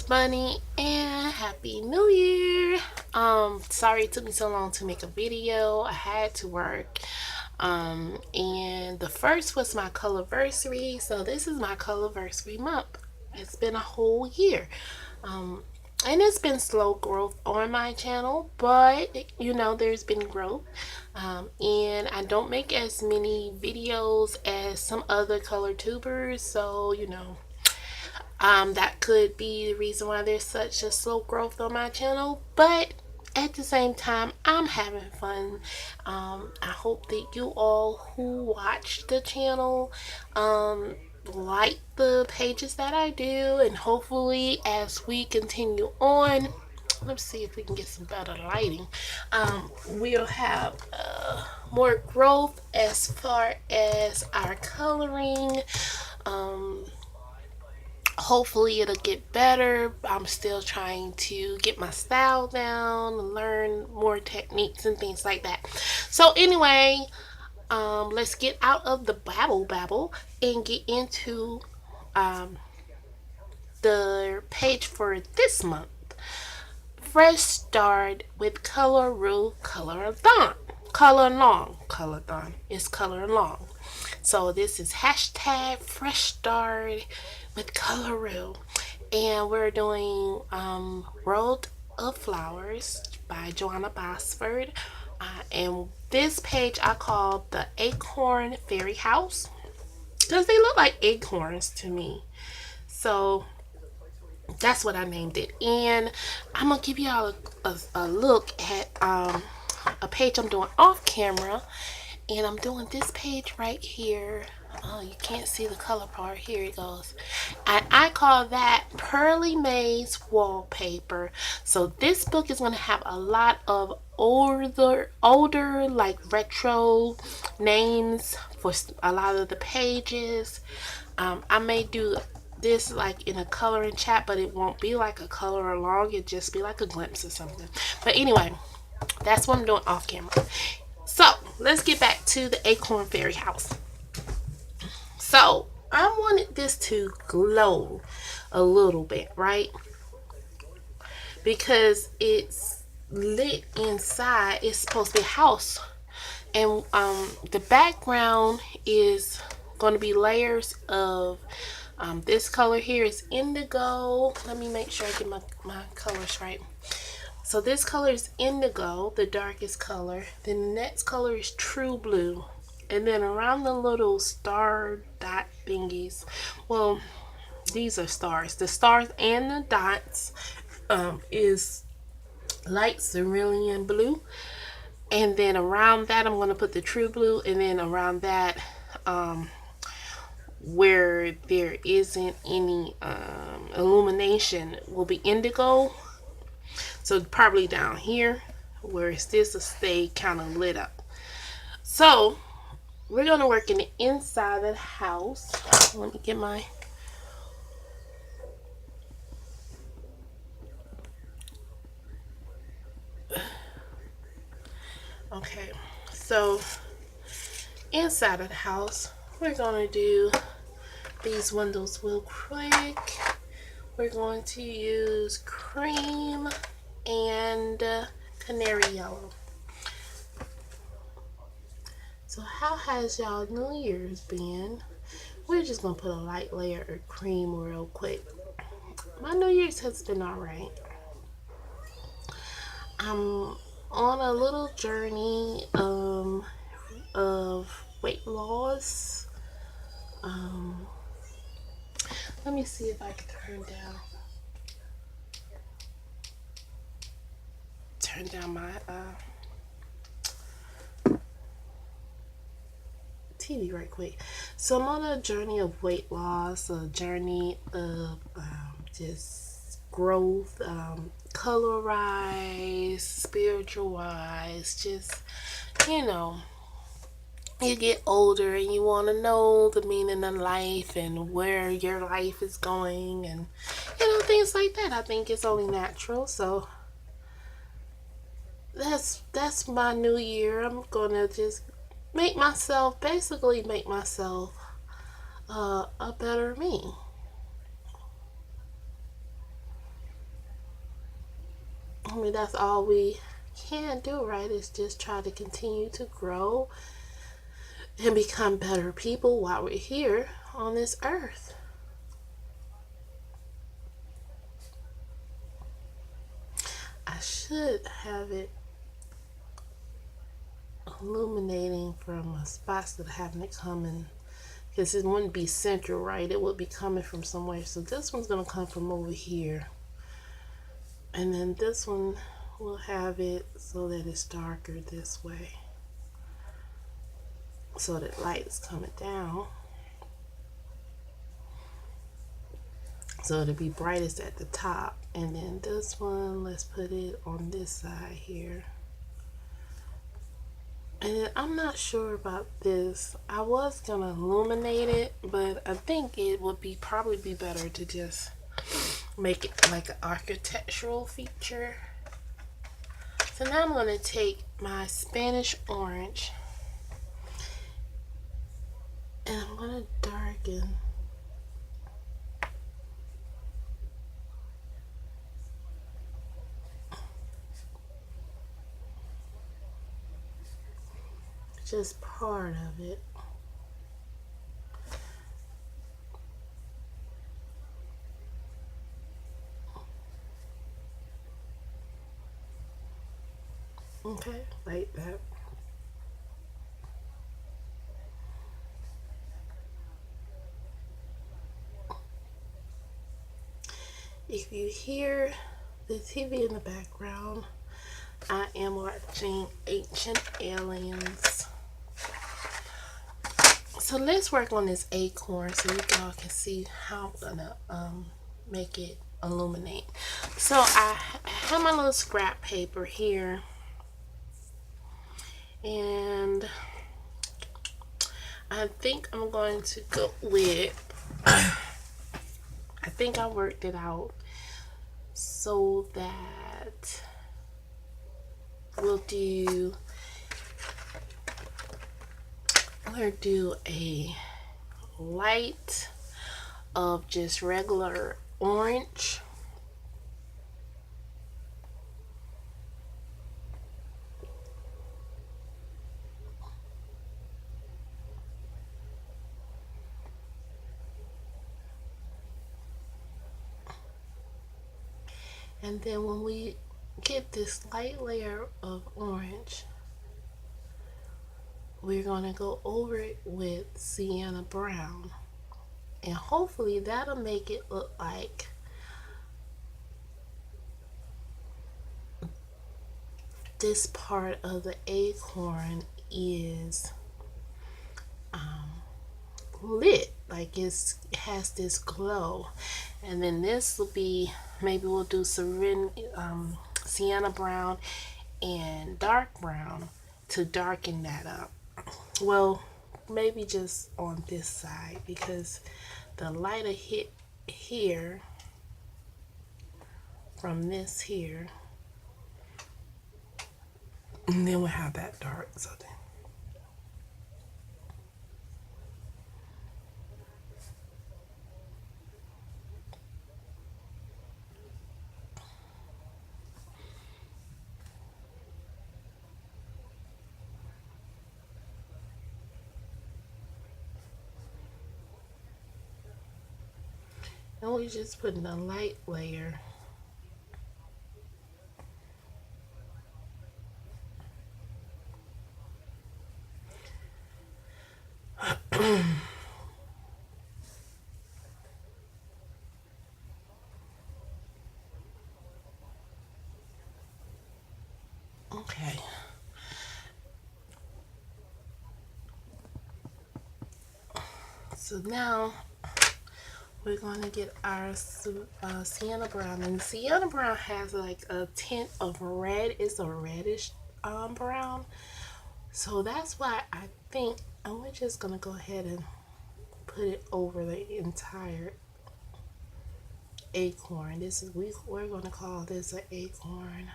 Bunny and Happy New Year. Sorry it took me so long to make a video. I had to work. And the first was my colorversary. So this is my colorversary month. It's been a whole year. And it's been slow growth on my channel, but you know, there's been growth. And I don't make as many videos as some other color tubers, so you know, that could be the reason why there's such a slow growth on my channel. But at the same time, I'm having fun. I hope that you all who watch the channel like the pages that I do, and hopefully as we continue on, let's see if we can get some better lighting, we'll have more growth as far as our coloring. Hopefully it'll get better. I'm still trying to get my style down and learn more techniques and things like that. So anyway, let's get out of the babble and get into the page for this month. Fresh start with Coloraroo, Coloralong. It's Coloralong. So this is hashtag fresh start with Coloraroo, and we're doing World of Flowers by Joanna Bosford, and this page I call the Acorn Fairy House because they look like acorns to me. So that's what I named it, and I'm gonna give y'all a look at a page I'm doing off camera. And I'm doing this page right here. Oh, you can't see the color part. Here it goes. And I call that Pearly Maze Wallpaper. So this book is going to have a lot of older like retro names for a lot of the pages. I may do this like in a coloring chat, but it won't be like a color along. It'll just be like a glimpse or something. But anyway, that's what I'm doing off camera. So let's get back to the Acorn Fairy House. So I wanted this to glow a little bit, right? Because it's lit inside. It's supposed to be a house. And the background is going to be layers of this color here is indigo. Let me make sure I get my colors right. So this color is indigo, the darkest color. Then the next color is true blue. And then around the little star dot thingies, well, these are stars. The stars and the dots is light cerulean blue. And then around that, I'm going to put the true blue. And then around that, where there isn't any illumination, will be indigo. So probably down here, whereas this will stay kind of lit up. So we're going to work in the inside of the house. Let me get my... Okay, so inside of the house, we're going to do these windows real quick. We're going to use cream and canary yellow. So how has y'all New Year's been? We're just gonna put a light layer of cream real quick. My New Year's has been alright. I'm on a little journey of weight loss. Let me see if I can turn down my TV right quick. So I'm on a journey of weight loss, a journey of just growth, color wise, spiritual wise, just, you know, you get older and you want to know the meaning of life and where your life is going, and you know, things like that. I think it's only natural. So that's my new year. I'm gonna just basically make myself a better me. I mean, that's all we can do, right? Is just try to continue to grow and become better people while we're here on this earth. I should have it illuminating from spots that having it coming, because it wouldn't be central, right? It would be coming from somewhere. So this one's going to come from over here. And then this one will have it so that it's darker this way, so that light is coming down. So it'll be brightest at the top. And then this one, let's put it on this side here. And I'm not sure about this. I was gonna illuminate it, but I think it would be probably be better to just make it like an architectural feature. So now I'm gonna take my Spanish orange and I'm gonna darken just part of it. Okay, like that. If you hear the TV in the background, I am watching Ancient Aliens. So let's work on this acorn so you all can see how I'm gonna make it illuminate. So I have my little scrap paper here, and I think I'm going to go with, I think I worked it out so that we'll do a light of just regular orange. And then when we get this light layer of orange, we're going to go over it with Sienna Brown. And hopefully that'll make it look like this part of the acorn is lit, like it has this glow. And then this will be, maybe we'll do Sienna Brown and dark brown to darken that up. Well, maybe just on this side, because the lighter hit here from this here, and then we'll have that dark. So then and we just put in a light layer. Okay. So now we're going to get our Sienna Brown. And Sienna Brown has like a tint of red. It's a reddish brown. So that's why I think, and we're just going to go ahead and put it over the entire acorn. This is, we're going to call this an acorn.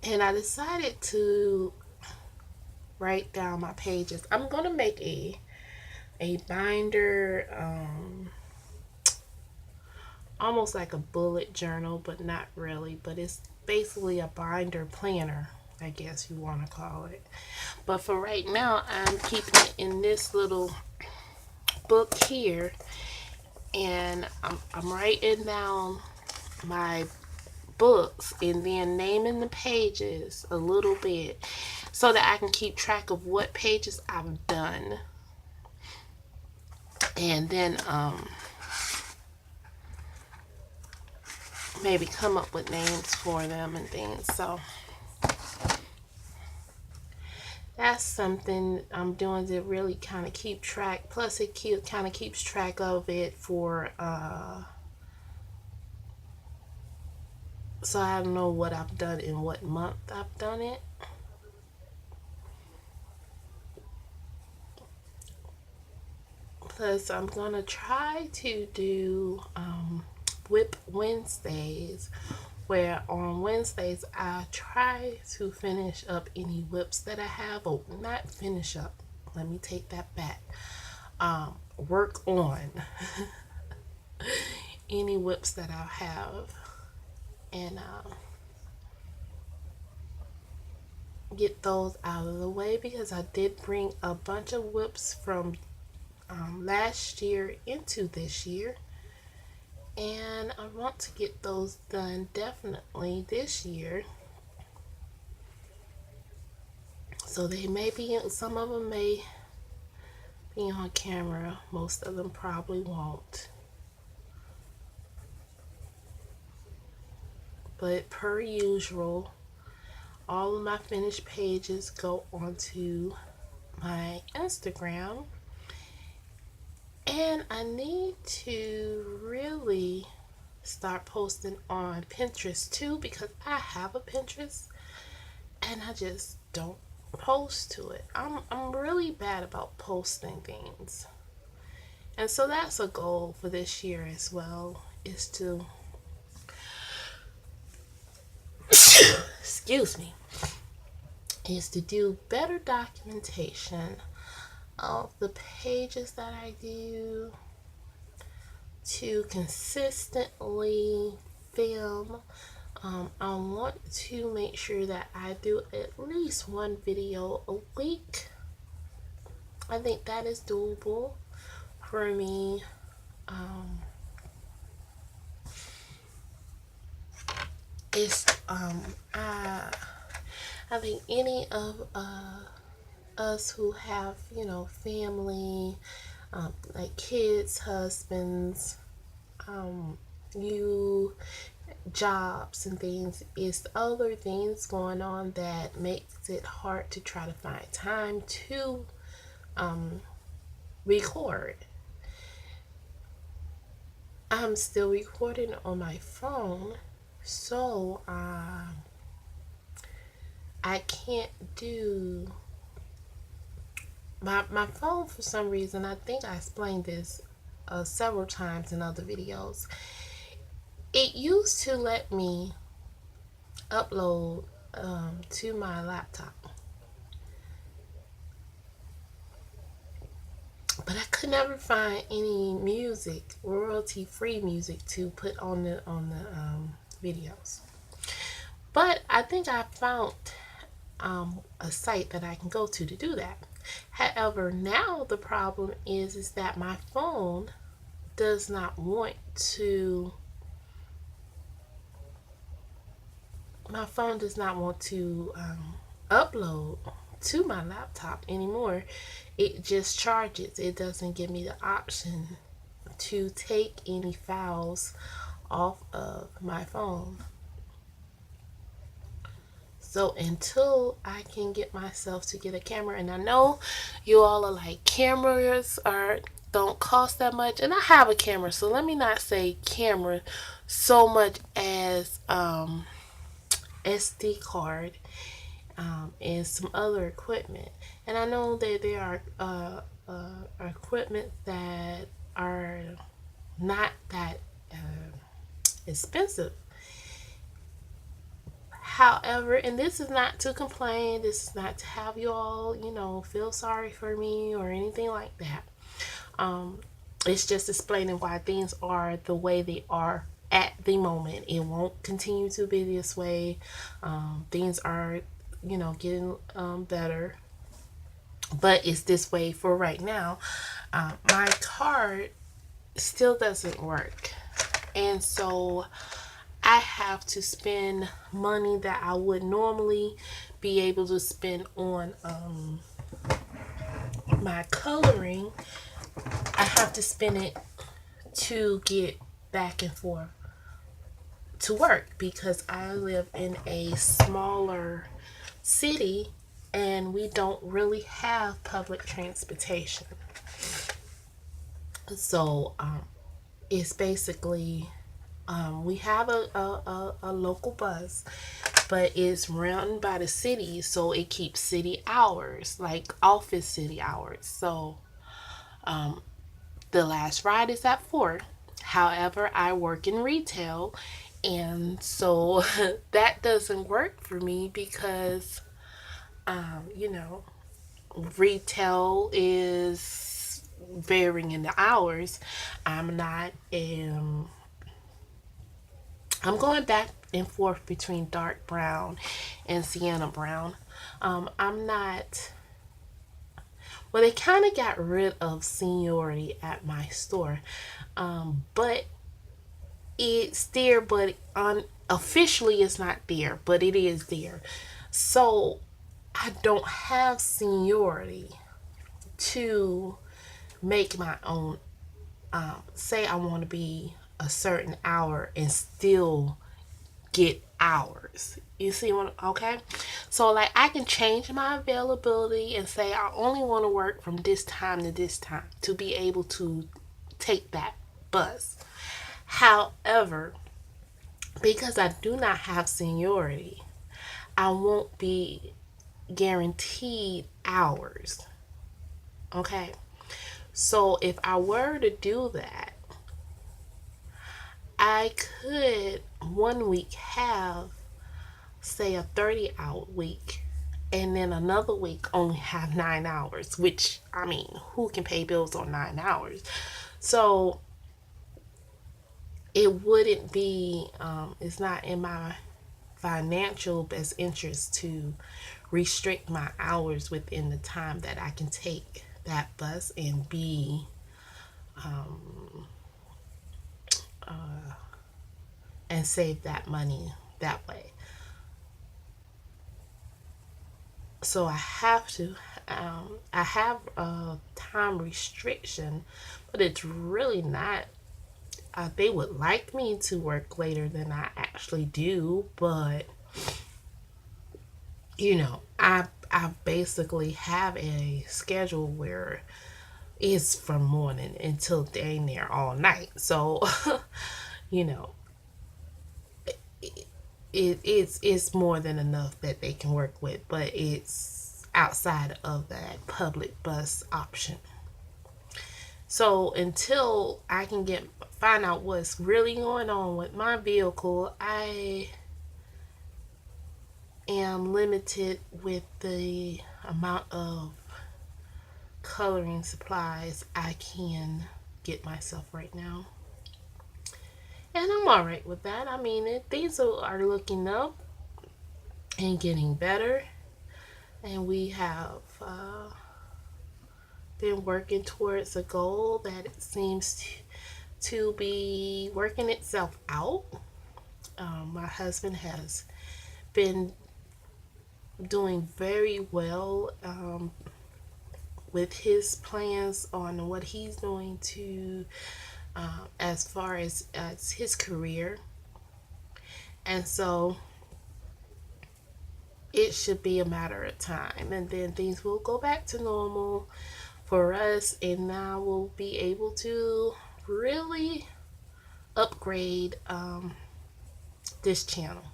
And I decided to write down my pages. I'm going to make a binder almost like a bullet journal, but not really. But it's basically a binder planner, I guess you want to call it. But for right now, I'm keeping it in this little book here, and I'm writing down my books and then naming the pages a little bit so that I can keep track of what pages I've done, and then maybe come up with names for them and things. So that's something I'm doing to really kind of keep track. Plus it kind of keeps track of it for so I don't know what I've done in what month I've done it. Plus I'm gonna try to do Whip Wednesdays, where on Wednesdays I try to finish up any whips that I have, or not finish up, let me take that back, work on any whips that I have, and get those out of the way, because I did bring a bunch of whips from last year into this year, and I want to get those done definitely this year. So they may be, some of them may be on camera, most of them probably won't. But per usual, all of my finished pages go onto my Instagram. And I need to really start posting on Pinterest too, because I have a Pinterest and I just don't post to it. I'm really bad about posting things. And so that's a goal for this year as well, is to excuse me, is to do better documentation of the pages that I do, to consistently film. I want to make sure that I do at least one video a week. I think that is doable for me. It's I think any of us who have, you know, family, like kids, husbands, you jobs and things, is other things going on that makes it hard to try to find time to record. I'm still recording on my phone, so I can't do my phone for some reason. I think I explained this several times in other videos. It used to let me upload to my laptop, but I could never find any music, royalty-free music, to put on the videos. But I think I found a site that I can go to do that. However, now the problem is that my phone does not want to upload to my laptop anymore. It just charges. It doesn't give me the option to take any files off of my phone. So until I can get myself to get a camera, and I know you all are like, cameras don't cost that much, and I have a camera, so let me not say camera so much as SD card and some other equipment. And I know that there are equipment that are not that expensive. However, and this is not to complain, this is not to have you all, you know, feel sorry for me or anything like that. It's just explaining why things are the way they are at the moment. It won't continue to be this way. Things are, getting better, but it's this way for right now. My card still doesn't work, and so I have to spend money that I would normally be able to spend on my coloring. I have to spend it to get back and forth to work because I live in a smaller city and we don't really have public transportation. So it's basically we have a local bus, but it's run by the city, so it keeps city hours, like office city hours. So the last ride is at 4. However, I work in retail, and so that doesn't work for me because, you know, retail is varying in the hours. I'm not, I'm going back and forth between dark brown and Sienna Brown. I'm not, well, they kind of got rid of seniority at my store. But it's there, but officially it's not there, but it is there. So I don't have seniority to make my own. Say I want to be a certain hour and still get hours. You see what? Okay. So like I can change my availability and say I only want to work from this time to this time to be able to take that bus. However, because I do not have seniority, I won't be guaranteed hours. Okay. So if I were to do that, I could one week have, say, a 30-hour week, and then another week only have 9 hours, which, I mean, who can pay bills on 9 hours? So it wouldn't be, it's not in my financial best interest to restrict my hours within the time that I can take that bus and be and save that money that way. So I have a time restriction, but it's really not. They would like me to work later than I actually do, but I basically have a schedule where it's from morning until dang near all night. So, you know, it's more than enough that they can work with, but it's outside of that public bus option. So until I can find out what's really going on with my vehicle, I am limited with the amount of coloring supplies I can get myself right now. And I'm alright with that. I mean, things are looking up and getting better. And we have been working towards a goal that it seems to be working itself out. My husband has been doing very well with his plans on what he's going to as far as his career, and so it should be a matter of time, and then things will go back to normal for us, and now we'll be able to really upgrade this channel.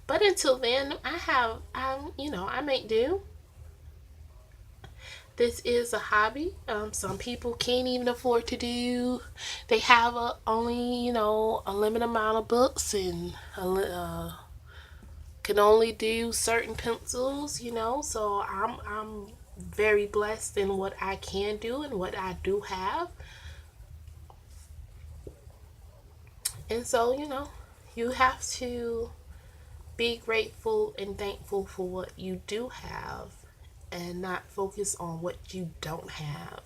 But until then, I make do. This is a hobby. Some people can't even afford to do. They have only a limited amount of books and can only do certain pencils. So I'm very blessed in what I can do and what I do have. And so, you have to be grateful and thankful for what you do have and not focus on what you don't have,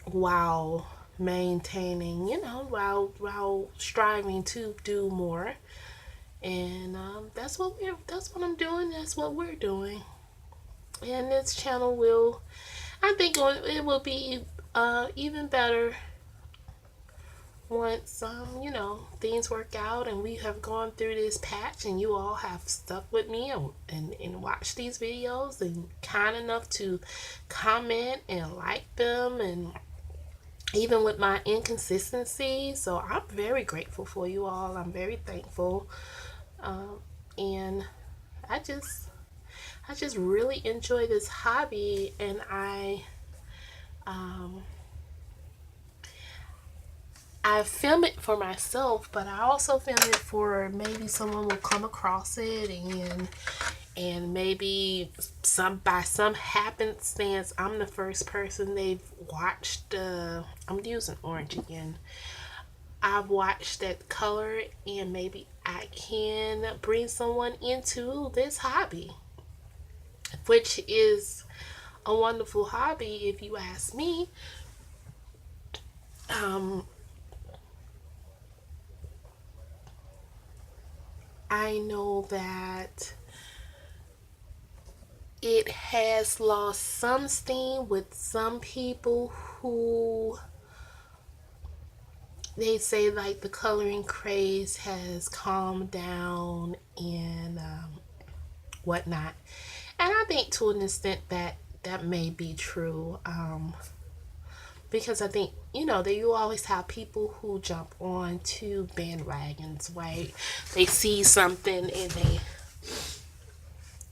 while maintaining, while striving to do more. And that's what I'm doing. That's what we're doing. And this channel will, I think it will be even better once things work out and we have gone through this patch and you all have stuck with me and watched these videos and kind enough to comment and like them, and even with my inconsistency. So I'm very grateful for you all. I'm very thankful. And I just really enjoy this hobby, and I film it for myself, but I also film it for maybe someone will come across it, and maybe by some happenstance I'm the first person they've watched. I'm using orange again. I've watched that color, and maybe I can bring someone into this hobby, which is a wonderful hobby if you ask me. I know that it has lost some steam with some people who they say like the coloring craze has calmed down and whatnot. And I think to an extent that may be true. Because I think, that you always have people who jump on to bandwagons, right? They see something and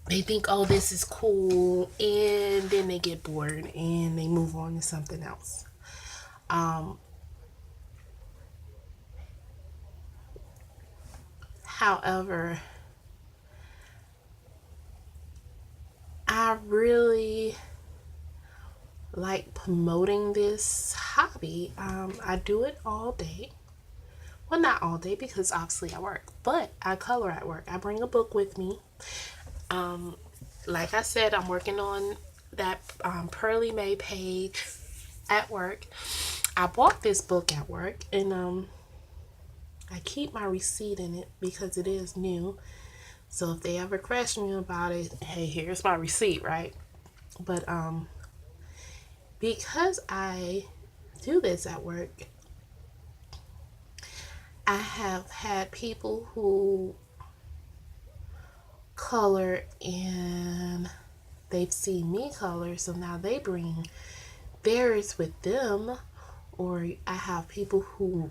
they think, oh, this is cool, and then they get bored and they move on to something else. However, I really like promoting this hobby. I do it all day. Well, not all day because obviously I work, but I color at work. I bring a book with me. Like I said, I'm working on that Pearly May page at work. I bought this book at work, and I keep my receipt in it because it is new. So if they ever question me about it, hey, here's my receipt, right? But because I do this at work, I have had people who color and they've seen me color, so now they bring theirs with them. Or I have people who,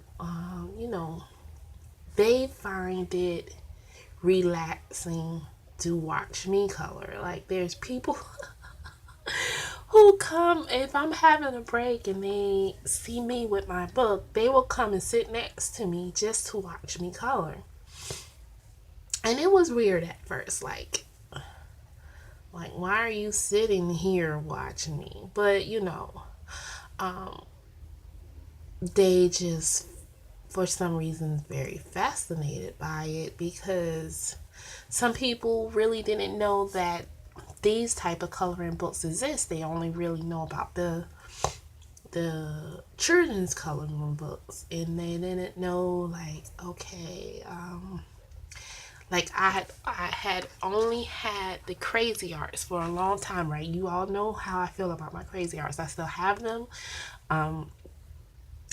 they find it relaxing to watch me color. Like, there's people who come, if I'm having a break and they see me with my book, they will come and sit next to me just to watch me color. And it was weird at first, like why are you sitting here watching me? But they just, for some reason, very fascinated by it, because some people really didn't know that these type of coloring books exist. They only really know about the children's coloring books, and they didn't know, like, okay, like I had only had the crazy arts for a long time, right? You all know how I feel about my crazy arts. I still have them.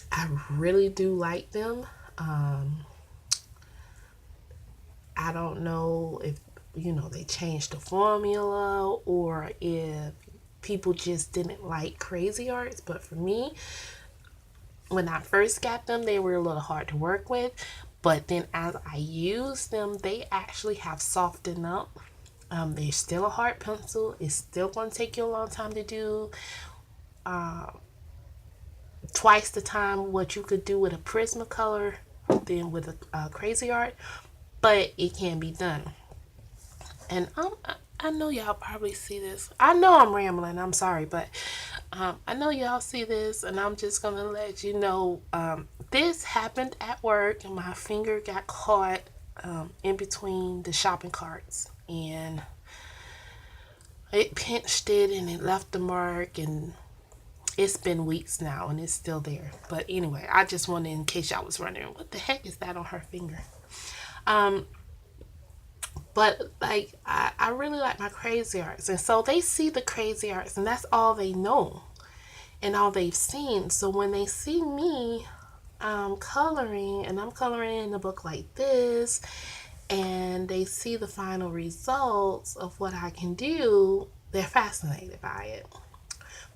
I really do like them. I don't know if they changed the formula or if people just didn't like crazy arts, but for me, when I first got them, they were a little hard to work with. But then as I use them, they actually have softened up. They're still a hard pencil. It's still going to take you a long time to do. Twice the time what you could do with a Prismacolor than with a crazy art. But it can be done. And I know y'all probably see this. I know I'm rambling. I'm sorry. But I know y'all see this, and I'm just gonna let you know, this happened at work, and my finger got caught in between the shopping carts, and it pinched it, and it left the mark, and it's been weeks now, and it's still there. But anyway, I just wanted, in case y'all was wondering, what the heck is that on her finger? But like, I really like my crazy arts, and so they see the crazy arts, and that's all they know and all they've seen. So when they see me coloring, and I'm coloring in a book like this, and they see the final results of what I can do, they're fascinated by it.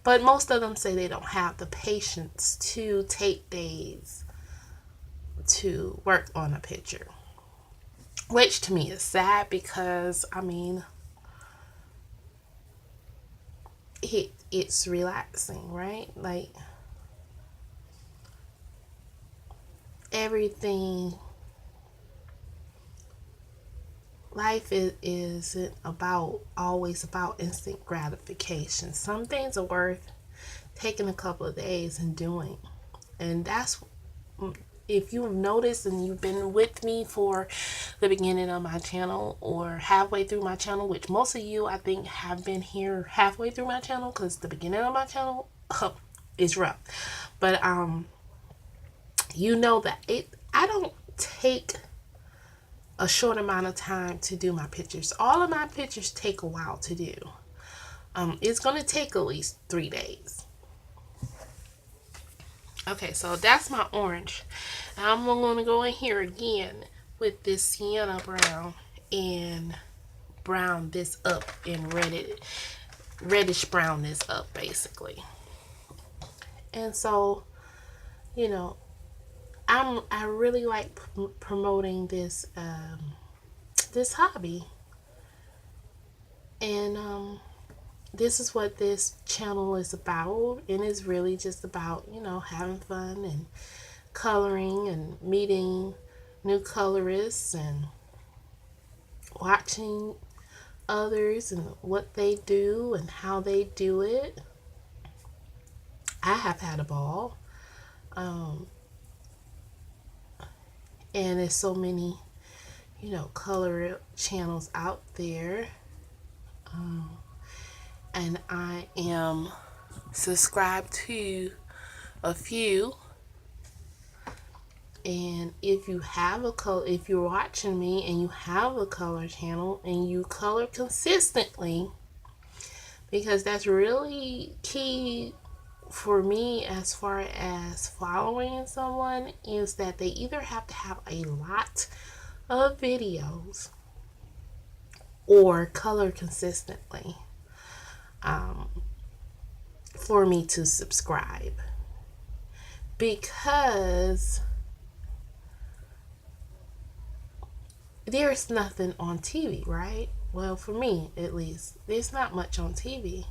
But most of them say they don't have the patience to take days to work on a picture, which to me is sad, because I mean, it's relaxing, right? Like, everything, life isn't always about instant gratification. Some things are worth taking a couple of days and doing. And that's, if you've noticed and you've been with me for the beginning of my channel or halfway through my channel, which most of you I think have been here halfway through my channel, because the beginning of my channel is rough. But you know that I don't take a short amount of time to do my pictures. All of my pictures take a while to do. It's going to take at least 3 days. Okay, so that's my orange. I'm going to go in here again with this Sienna Brown and brown this up and reddish brown this up, basically. And so, you know, I really like promoting this this hobby, and this is what this channel is about, and it's really just about, you know, having fun and coloring and meeting new colorists and watching others and what they do and how they do it. I have had a ball. And there's so many, you know, color channels out there. And I am subscribed to a few. And if you have a color, if you're watching me and you have a color channel and you color consistently, because that's really key for me as far as following someone, is that they either have to have a lot of videos or color consistently for me to subscribe, because there's nothing on TV, right? Well, for me at least, there's not much on TV.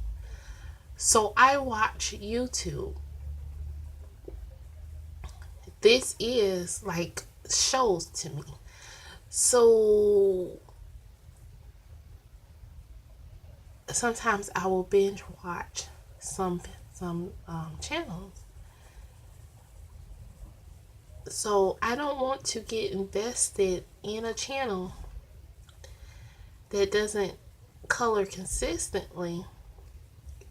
So I watch YouTube. This is like shows to me. So sometimes I will binge watch some channels. So I don't want to get invested in a channel that doesn't color consistently,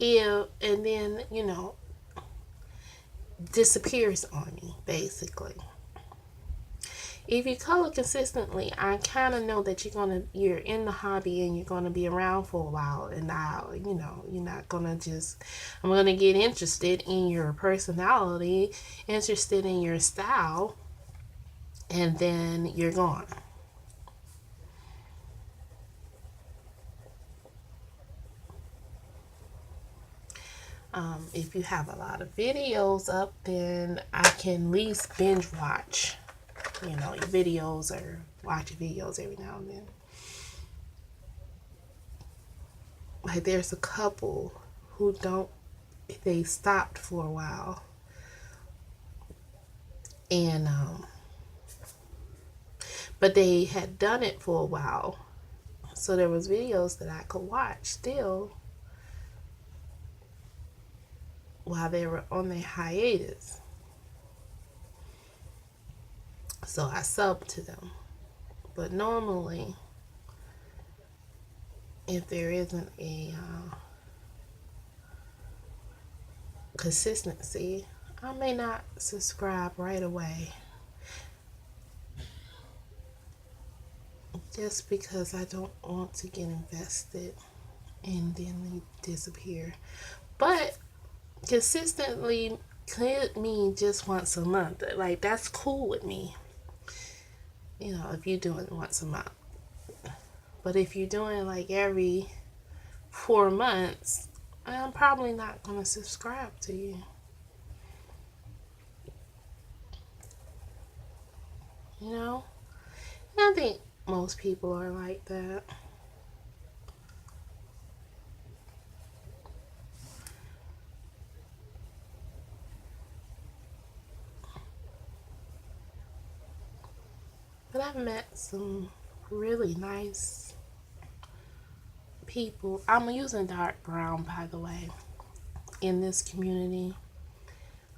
and then, you know, disappears on me, basically. If you color consistently, I kind of know that you're in the hobby and you're gonna be around for a while, and now, you know, you're not gonna just, I'm gonna get interested in your personality, interested in your style, and then you're gone. If you have a lot of videos up, then I can at least binge watch, you know, your videos, or watch your videos every now and then. Like, there's a couple who they stopped for a while, and but they had done it for a while, so there was videos that I could watch still. while they were on their hiatus. So I subbed to them. But normally, if there isn't a consistency, I may not subscribe right away. Just because I don't want to get invested and then they disappear. But consistently could mean just once a month. Like, that's cool with me. You know, if you're doing it once a month. But if you're doing like every 4 months, I'm probably not going to subscribe to you. You know? And I think most people are like that. But I've met some really nice people. I'm using dark brown, by the way, in this community.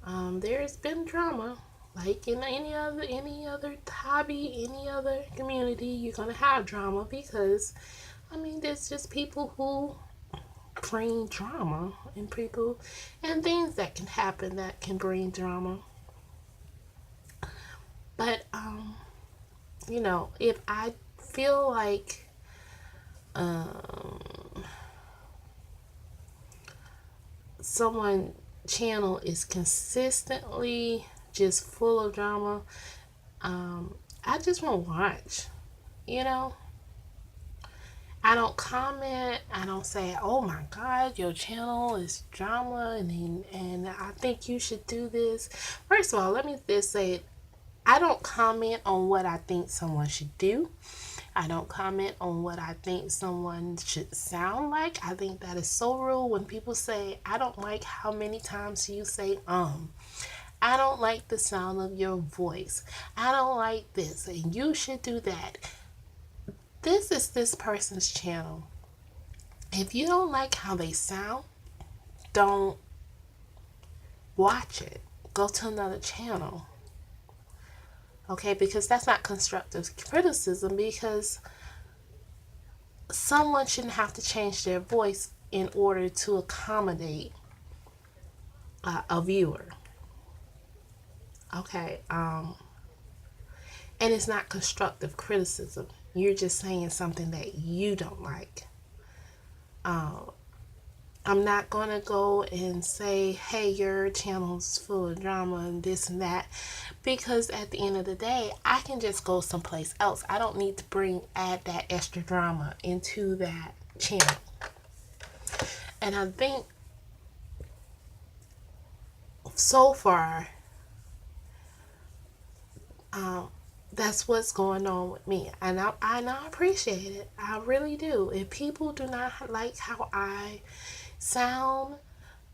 There's been drama, like in any other hobby, any other community. You're gonna have drama because, I mean, there's just people who bring drama, and people and things that can happen that can bring drama. But you know, if I feel like someone channel is consistently just full of drama, I just won't watch. You know, I don't comment. I don't say, "Oh my God, your channel is drama," and I think you should do this. First of all, let me just say, I don't comment on what I think someone should do. I don't comment on what I think someone should sound like. I think that is so rude when people say, "I don't like how many times you say I don't like the sound of your voice. I don't like this, and you should do that." This is this person's channel. If you don't like how they sound, don't watch it. Go to another channel. Okay, because that's not constructive criticism, because someone shouldn't have to change their voice in order to accommodate a viewer. Okay, and it's not constructive criticism. You're just saying something that you don't like. I'm not going to go and say, "Hey, your channel's full of drama and this and that," because at the end of the day, I can just go someplace else. I don't need to add that extra drama into that channel. And I think so far, that's what's going on with me, and I appreciate it. I really do. If people do not like how I sound,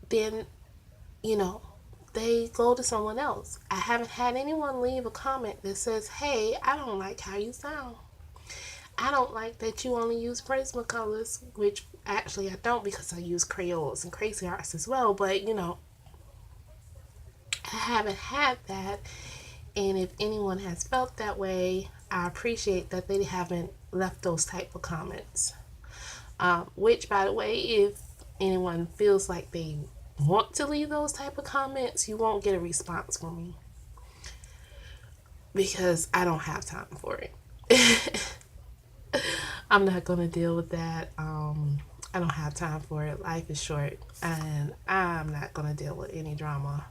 then, you know, they go to someone else. I haven't had anyone leave a comment that says, "Hey, I don't like how you sound. I don't like that you only use Prismacolors," which actually I don't, because I use Crayolas and Crazy Arts as well. But, you know, I haven't had that. And if anyone has felt that way, I appreciate that they haven't left those type of comments. Which, by the way, if anyone feels like they want to leave those type of comments, you won't get a response from me, because I don't have time for it. I'm not going to deal with that. I don't have time for it. Life is short, and I'm not going to deal with any drama.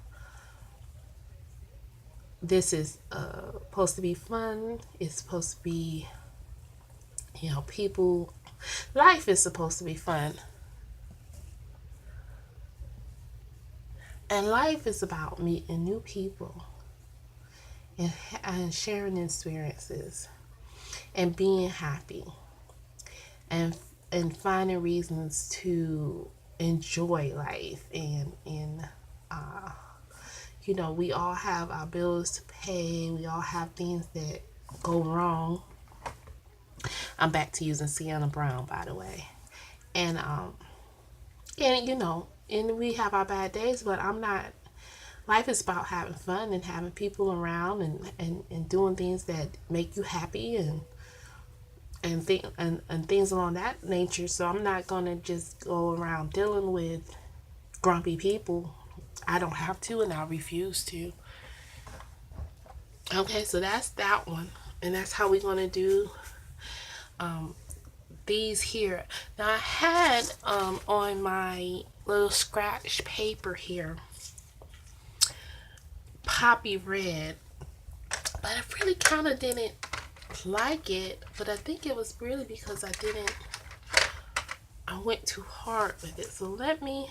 This is supposed to be fun. It's supposed to be, you know, people. Life is supposed to be fun. And life is about meeting new people and sharing experiences and being happy and finding reasons to enjoy life. And you know, we all have our bills to pay. We all have things that go wrong. I'm back to using Sienna Brown, by the way. And you know, and we have our bad days, but I'm not. Life is about having fun and having people around and doing things that make you happy and things along that nature. So I'm not gonna just go around dealing with grumpy people. I don't have to, and I refuse to. Okay, so that's that one, and that's how we're gonna do these here. Now I had on my little scratch paper here poppy red, but I really kind of didn't like it, but I think it was really because I went too hard with it. So let me,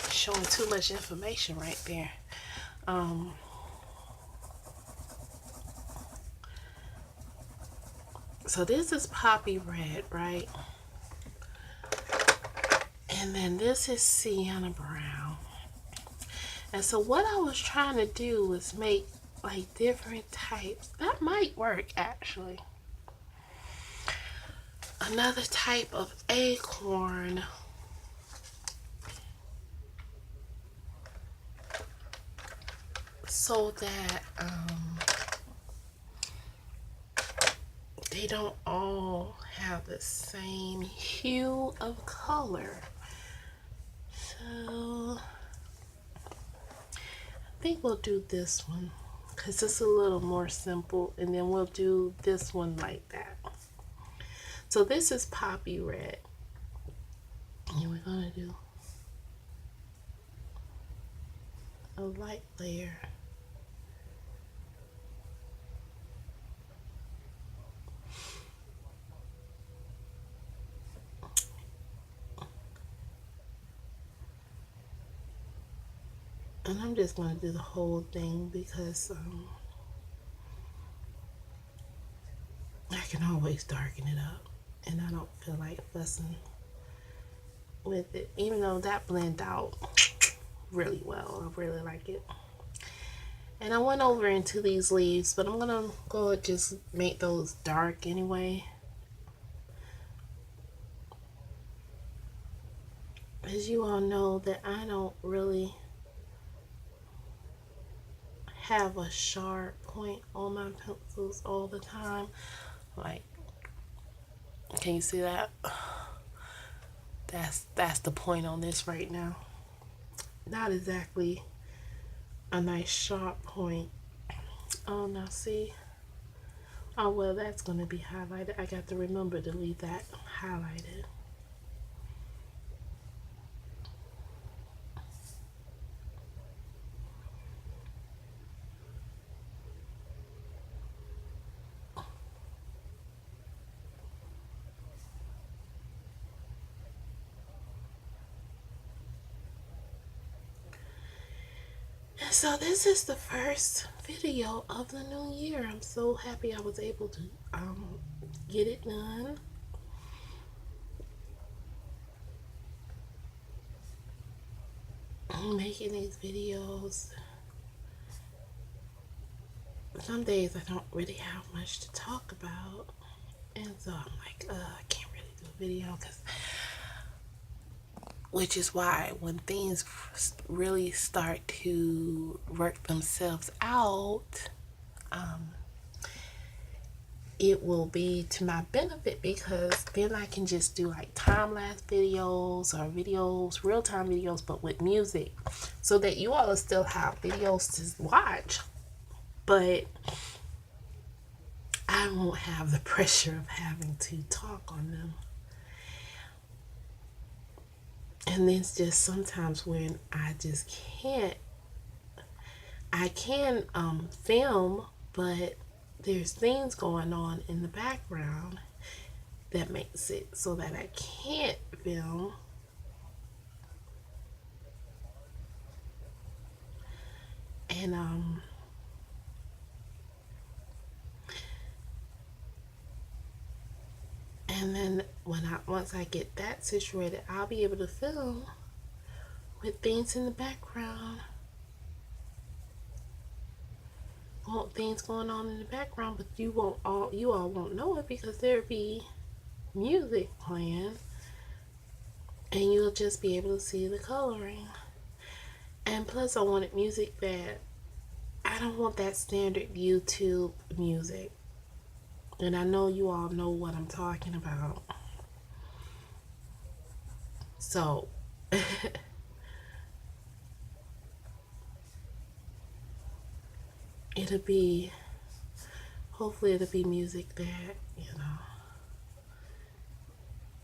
showing too much information right there. So this is poppy red, right? And then this is Sienna Brown. And so what I was trying to do was make like different types. That might work actually. Another type of acorn. So that they don't all have the same hue of color. So I think we'll do this one because it's a little more simple, and then we'll do this one like that. So this is poppy red, and we're gonna do a light layer. And I'm just going to do the whole thing because I can always darken it up, and I don't feel like fussing with it, even though that blended out really well. I really like it. And I went over into these leaves, but I'm going to go just make those dark anyway. As you all know, that I don't really have a sharp point on my pencils all the time. Like, can you see that? That's the point on this right now. Not exactly a nice sharp point. Oh, now see. Oh, well, that's going to be highlighted. I got to remember to leave that highlighted. So this is the first video of the new year. I'm so happy I was able to get it done. I'm making these videos. Some days I don't really have much to talk about, and so I'm like, I can't really do a video, which is why when things really start to work themselves out, it will be to my benefit, because then I can just do like time-lapse videos or videos, real-time videos, but with music, so that you all will still have videos to watch, but I won't have the pressure of having to talk on them. And it's just sometimes when I just can't. I can film, but there's things going on in the background that makes it so that I can't film. And then once I get that situated, I'll be able to film with things in the background. Things going on in the background, but you all won't know it, because there'll be music playing, and you'll just be able to see the coloring. And plus, I wanted music that I don't want that standard YouTube music. And I know you all know what I'm talking about. So, it'll be, hopefully, it'll be music that,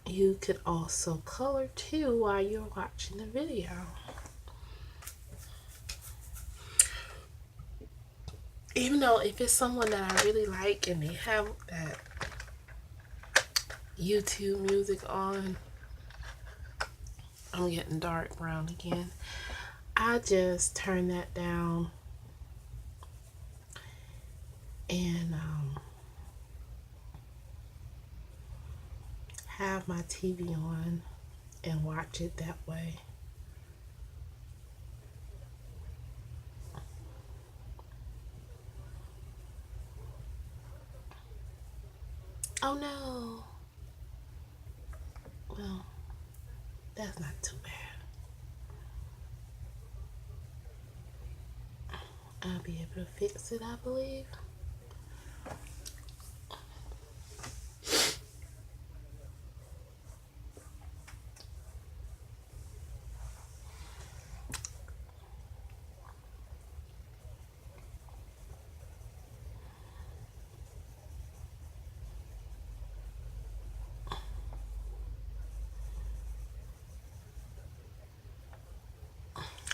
you could also color too while you're watching the video. Even though if it's someone that I really like and they have that YouTube music on, I'm getting dark brown again. I just turn that down and have my TV on and watch it that way. Oh no. Well, that's not too bad. I'll be able to fix it, I believe.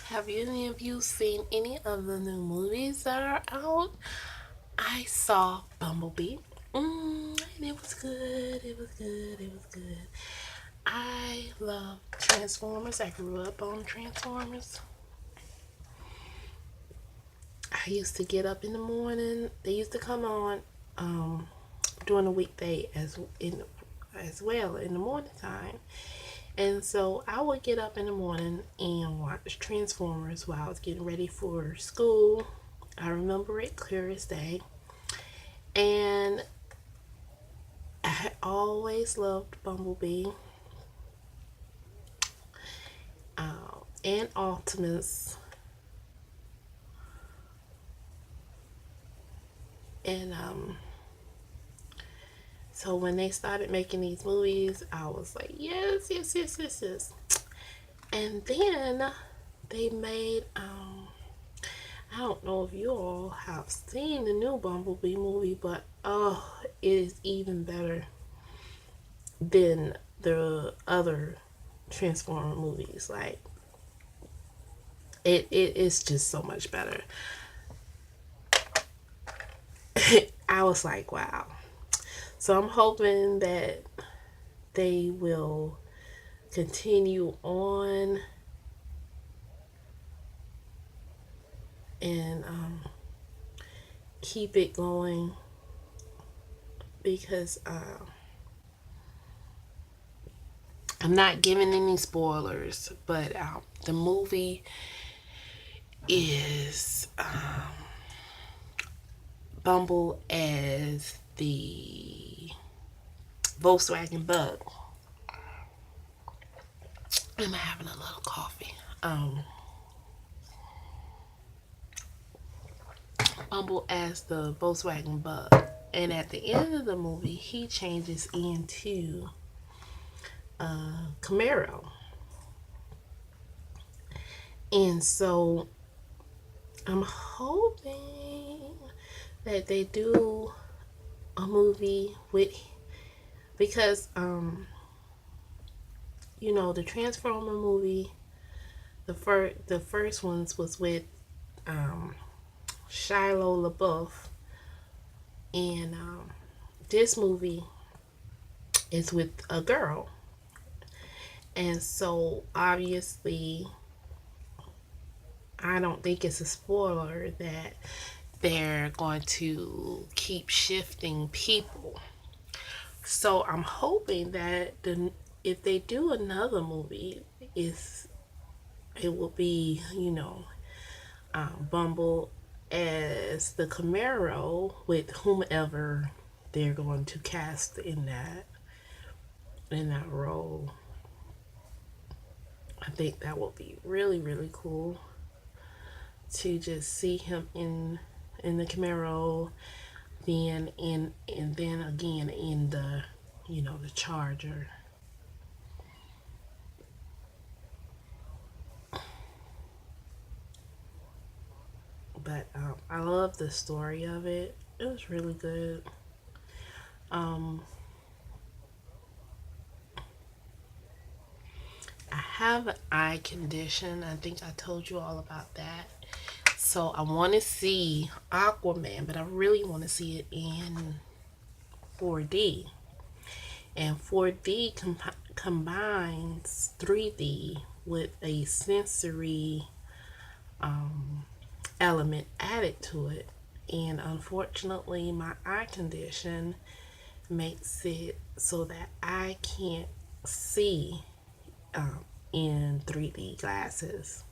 Have any of you seen any of the new movies that are out? I saw Bumblebee. And it was good. It was good. It was good. I love Transformers. I grew up on Transformers. I used to get up in the morning. They used to come on during the weekday as well in the morning time. And so I would get up in the morning and watch Transformers while I was getting ready for school. I remember it clear as day. And I always loved Bumblebee and Optimus. And so when they started making these movies, I was like, yes, yes, yes, yes, yes. And then they made, I don't know if you all have seen the new Bumblebee movie, but oh, it is even better than the other Transformer movies. Like, it is just so much better. I was like, wow. So I'm hoping that they will continue on and keep it going, because I'm not giving any spoilers, but the movie is Bumble as the Volkswagen Bug. I'm having a little coffee. Bumble as the Volkswagen Bug. And at the end of the movie, he changes into Camaro. And so I'm hoping that they do a movie with, because the Transformer movie, the first ones was with Shia LaBeouf, and this movie is with a girl. And so obviously I don't think it's a spoiler that they're going to keep shifting people. So I'm hoping that if they do another movie, it will be, Bumble as the Camaro with whomever they're going to cast in that. in that role. I think that will be really, really cool to just see him in the Camaro, then in and then again in the the Charger. But I love the story of it. It was really good. Um, I have an eye condition. I think I told you all about that. So I want to see Aquaman, but I really want to see it in 4D. And 4D combines 3D with a sensory element added to it. And unfortunately, my eye condition makes it so that I can't see in 3D glasses.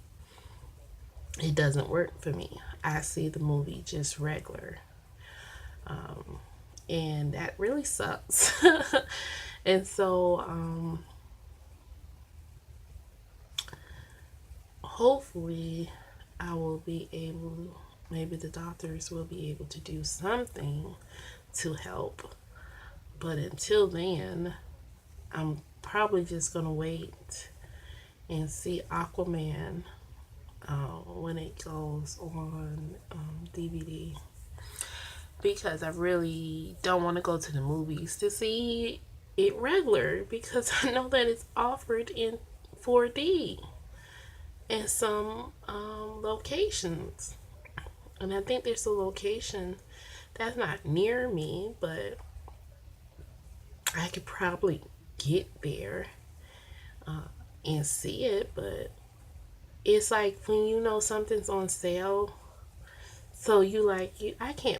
It doesn't work for me. I see the movie just regular. And that really sucks. And so, hopefully, I will be able, maybe the doctors will be able to do something to help. But until then, I'm probably just going to wait and see Aquaman when it goes on DVD. Because I really don't want to go to the movies to see it regular, because I know that it's offered in 4D in some locations. And I think there's a location that's not near me, but I could probably get there and see it. But it's like when you know something's on sale, so I can't